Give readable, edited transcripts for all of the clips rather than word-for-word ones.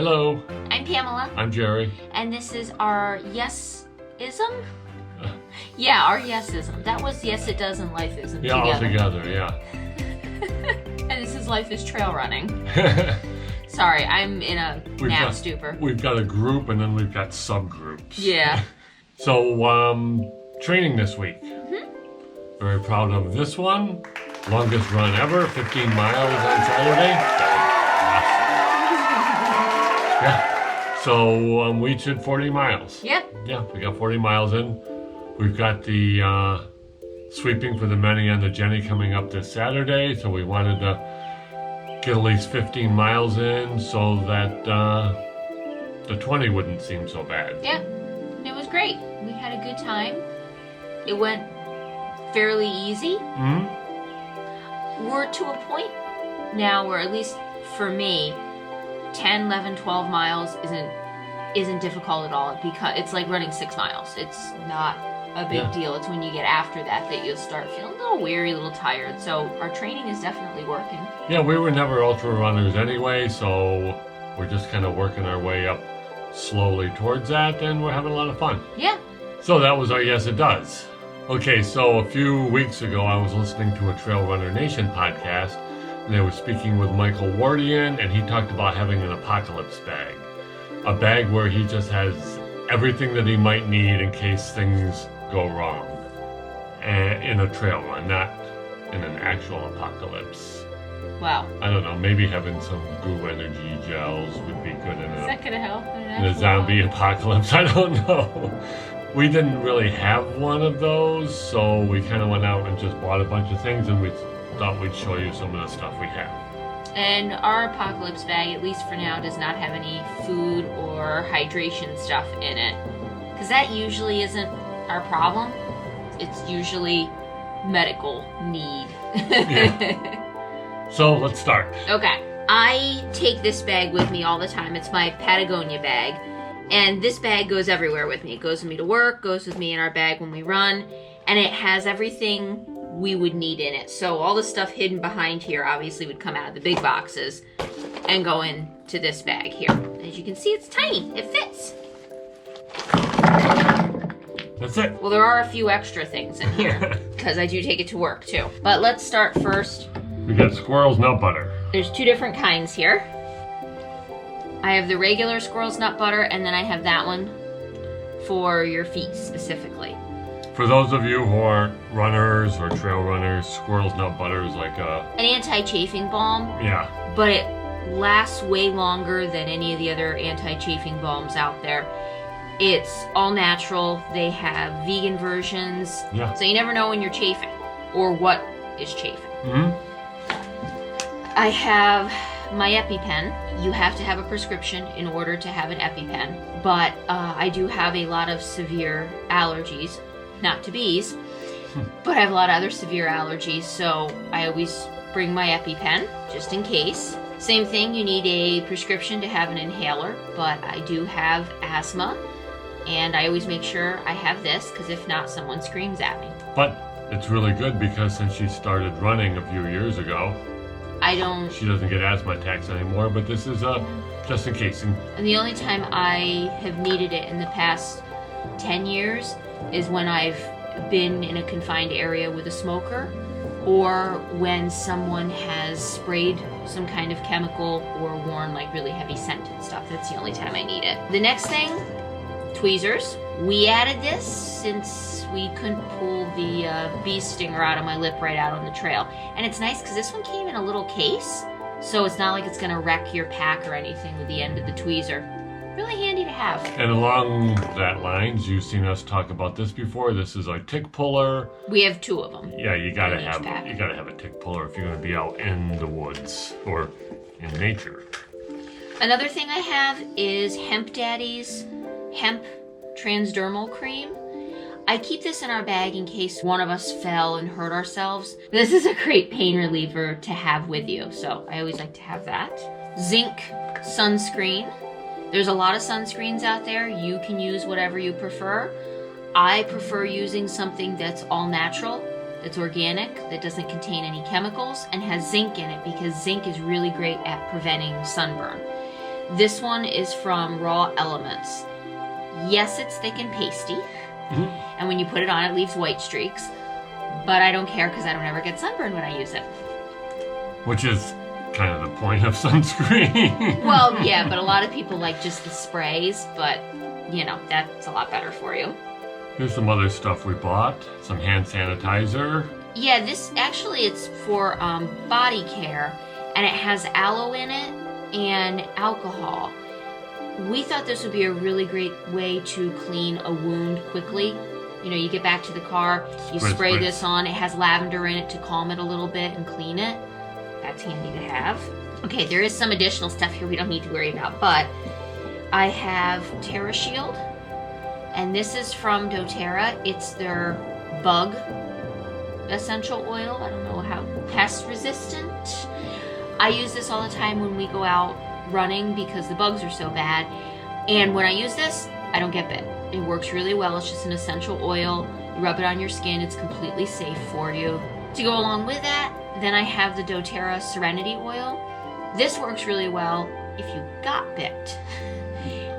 Hello. I'm Pamela. I'm Jerry. And this is our Yes-ism? Yeah, our Yes-ism. That was Yes It Does and Life-ism Yeah, all together, yeah. And this is Life is Trail Running. Sorry, I'm in a nap stupor. We've got a group and then we've got subgroups. Yeah. So, training this week. Very proud of this one. Longest run ever, 15 miles on Saturday. Yeah. So we each did 40 miles. Yep. Yeah, we got 40 miles in. We've got the sweeping for the Many and the Jenny coming up this Saturday, so we wanted to get at least 15 miles in so that the 20 wouldn't seem so bad. Yeah, it was great. We had a good time. It went fairly easy. We're to a point now where, at least for me, 10, 11, 12 miles isn't difficult at all, because it's like running 6 miles. It's not a big deal. It's when you get after that you'll start feeling a little weary, a little tired. So our training is definitely working. Yeah, we were never ultra runners anyway, so we're just kind of working our way up slowly towards that, and we're having a lot of fun. Yeah. So that was our Yes It Does. Okay, so a few weeks ago I was listening to a Trail Runner Nation podcast, and they were speaking with Michael Wardian, and he talked about having an apocalypse bag. A bag where he just has everything that he might need in case things go wrong in a trail run, not in an actual apocalypse. Wow. I don't know, maybe having some goo energy gels would be good in Is that gonna help in a zombie apocalypse. I don't know. We didn't really have one of those, so we kind of went out and just bought a bunch of things, and we thought we'd show you some of the stuff we have. And our apocalypse bag, at least for now, does not have any food or hydration stuff in it, because that usually isn't our problem. It's usually medical need. Yeah. So let's start. Okay. I take this bag with me all the time. It's my Patagonia bag. And this bag goes everywhere with me. It goes with me to work, goes with me in our bag when we run, and it has everything we would need in it. So all the stuff hidden behind here obviously would come out of the big boxes and go into this bag here. As you can see, it's tiny. It fits. That's it. Well, there are a few extra things in here because I do take it to work too. But let's start first. We got squirrel's nut butter. There's 2 different kinds here. I have the regular squirrel's nut butter, and then I have that one for your feet specifically. For those of you who aren't runners or trail runners, squirrel's nut butter is like an anti-chafing balm. Yeah. But it lasts way longer than any of the other anti-chafing balms out there. It's all natural. They have vegan versions. Yeah. So you never know when you're chafing or what is chafing. I have my EpiPen. You have to have a prescription in order to have an EpiPen. But I do have a lot of severe allergies. Not to bees, but I have a lot of other severe allergies, so I always bring my EpiPen, just in case. Same thing, you need a prescription to have an inhaler, but I do have asthma, and I always make sure I have this, because if not, someone screams at me. But it's really good, because since she started running a few years ago, she doesn't get asthma attacks anymore, but this is just in case. And the only time I have needed it in the past 10 years is when I've been in a confined area with a smoker, or when someone has sprayed some kind of chemical or worn like really heavy scented stuff. That's the only time I need it. The next thing, tweezers. We added this since we couldn't pull the bee stinger out of my lip right out on the trail. And it's nice because this one came in a little case, so it's not like it's gonna wreck your pack or anything with the end of the tweezer. Really handy to have. And along that lines, you've seen us talk about this before. This is a tick puller. We have 2 of them. Yeah, you gotta have a tick puller if you're gonna be out in the woods or in nature. Another thing I have is Hemp Daddy's hemp transdermal cream. I keep this in our bag in case one of us fell and hurt ourselves. This is a great pain reliever to have with you, so I always like to have that. Zinc sunscreen. There's a lot of sunscreens out there. You can use whatever you prefer. I prefer using something that's all natural, that's organic, that doesn't contain any chemicals, and has zinc in it because zinc is really great at preventing sunburn. This one is from Raw Elements. Yes, it's thick and pasty, and when you put it on, it leaves white streaks, but I don't care because I don't ever get sunburned when I use it. Which is kind of the point of sunscreen. Well, yeah, but a lot of people like just the sprays, but, you know, that's a lot better for you. Here's some other stuff we bought. Some hand sanitizer. Yeah, this actually, it's for body care, and it has aloe in it and alcohol. We thought this would be a really great way to clean a wound quickly. You know, you get back to the car, you spray this on. It has lavender in it to calm it a little bit and clean it. That's handy to have. Okay, there is some additional stuff here we don't need to worry about, but I have TerraShield, and this is from doTERRA. It's their bug essential oil. I don't know how pest resistant. I use this all the time when we go out running because the bugs are so bad. And when I use this, I don't get bit. It works really well. It's just an essential oil. You rub it on your skin. It's completely safe for you. To go along with that, then I have the doTERRA Serenity Oil. This works really well if you got bit.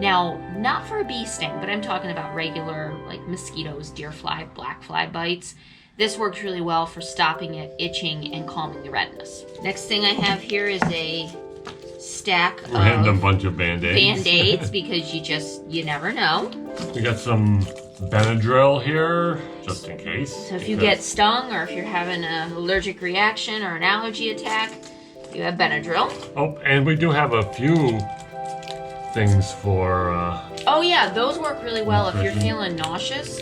Now, not for a bee sting, but I'm talking about regular like mosquitoes, deer fly, black fly bites. This works really well for stopping it, itching, and calming the redness. Next thing I have here is a stack of random bunch of Band-Aids. Band-Aids because you never know. We got some Benadryl here, just in case. So if you get stung or if you're having an allergic reaction or an allergy attack, you have Benadryl. Oh, and we do have a few things for oh yeah, those work really well if nutrition. you're feeling nauseous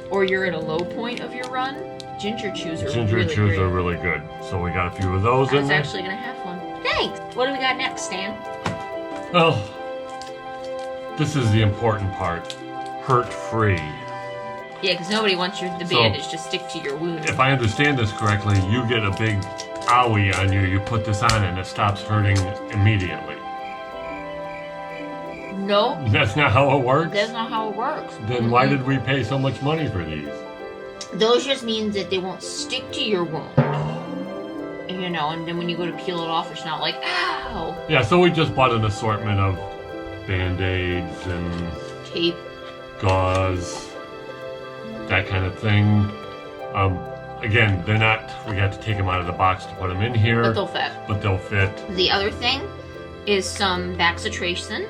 or you're at a low point of your run. Ginger chews are Ginger really chews great. are really good. So we got a few of those I in was there. actually gonna have one. Thanks. What do we got next, Stan? Well, this is the important part. Hurt-free. Yeah, because nobody wants the bandage to stick to your wound. If I understand this correctly, you get a big owie on you, you put this on and it stops hurting immediately. Nope. That's not how it works? That's not how it works. Then why did we pay so much money for these? Those just means that they won't stick to your wound. You know, and then when you go to peel it off, it's not like, ow! Yeah, so we just bought an assortment of Band-Aids and Tape. gauze, that kind of thing. Again, they're not, we got to take them out of the box to put them in here. But they'll fit. But they'll fit. The other thing is some Bacitracin,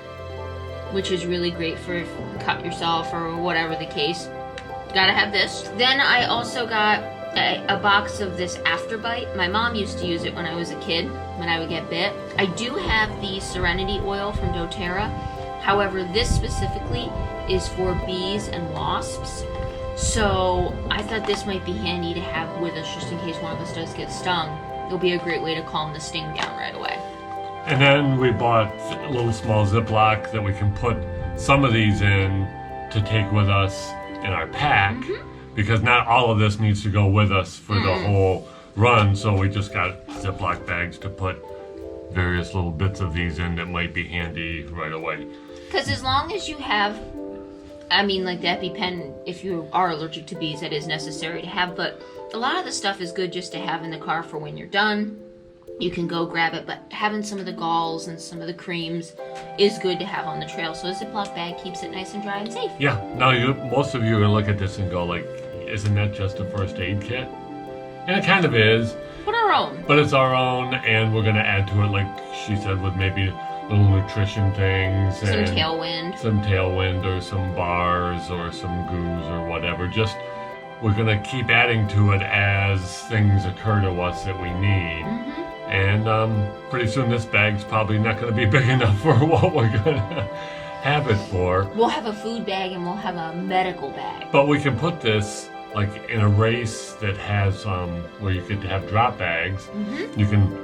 which is really great for if you cut yourself or whatever the case. Gotta have this. Then I also got a box of this Afterbite. My mom used to use it when I was a kid, when I would get bit. I do have the Serenity Oil from doTERRA. However, this specifically is for bees and wasps. So I thought this might be handy to have with us just in case one of us does get stung. It'll be a great way to calm the sting down right away. And then we bought a little small Ziploc that we can put some of these in to take with us in our pack, because not all of this needs to go with us for the whole run, so we just got Ziploc bags to put various little bits of these in that might be handy right away. Because as long as you have, I mean, like the EpiPen, if you are allergic to bees, that is necessary to have, but a lot of the stuff is good just to have in the car for when you're done. You can go grab it, but having some of the galls and some of the creams is good to have on the trail. So a Ziploc bag keeps it nice and dry and safe. Yeah, now most of you are going to look at this and go like, isn't that just a first aid kit? And it kind of is. But our own. But it's our own, and we're going to add to it, like she said, with maybe little nutrition things. Some and tailwind. Some tailwind or some bars or some goos or whatever. Just, we're going to keep adding to it as things occur to us that we need. And pretty soon this bag's probably not going to be big enough for what we're going to have it for. We'll have a food bag and we'll have a medical bag. But we can put this like in a race that has where you could have drop bags. You can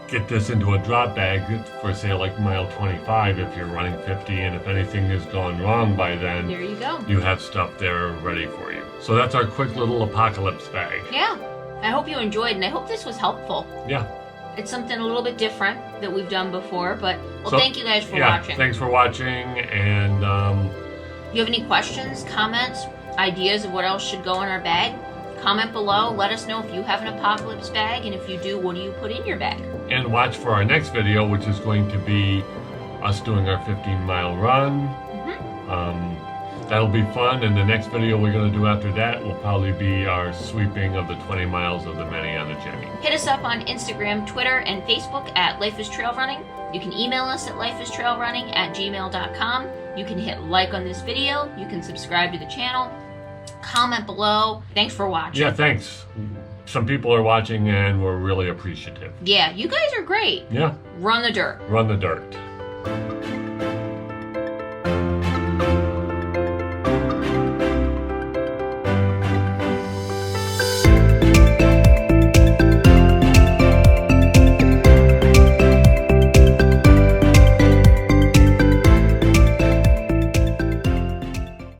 get this into a drop bag for say like mile 25 if you're running 50, and if anything has gone wrong by then, There you go. you have stuff there ready for you. So that's our quick little apocalypse bag. Yeah. I hope you enjoyed, and I hope this was helpful. Yeah. It's something a little bit different that we've done before, but So, thank you guys for watching. Thanks for watching, and If you have any questions, comments, ideas of what else should go in our bag, comment below. Let us know if you have an apocalypse bag, and if you do, what do you put in your bag? watch for our next video, which is going to be us doing our 15-mile run. That'll be fun, and the next video we're going to do after that will probably be our sweeping of the 20 miles of the Many on the Jenny. Hit us up on Instagram, Twitter, and Facebook at Life is Trail Running. You can email us at lifeistrailrunning@gmail.com. You can hit like on this video. You can subscribe to the channel. Comment below. Thanks for watching. Yeah, thanks. Some people are watching, and we're really appreciative. Yeah, you guys are great. Yeah. Run the dirt. Run the dirt.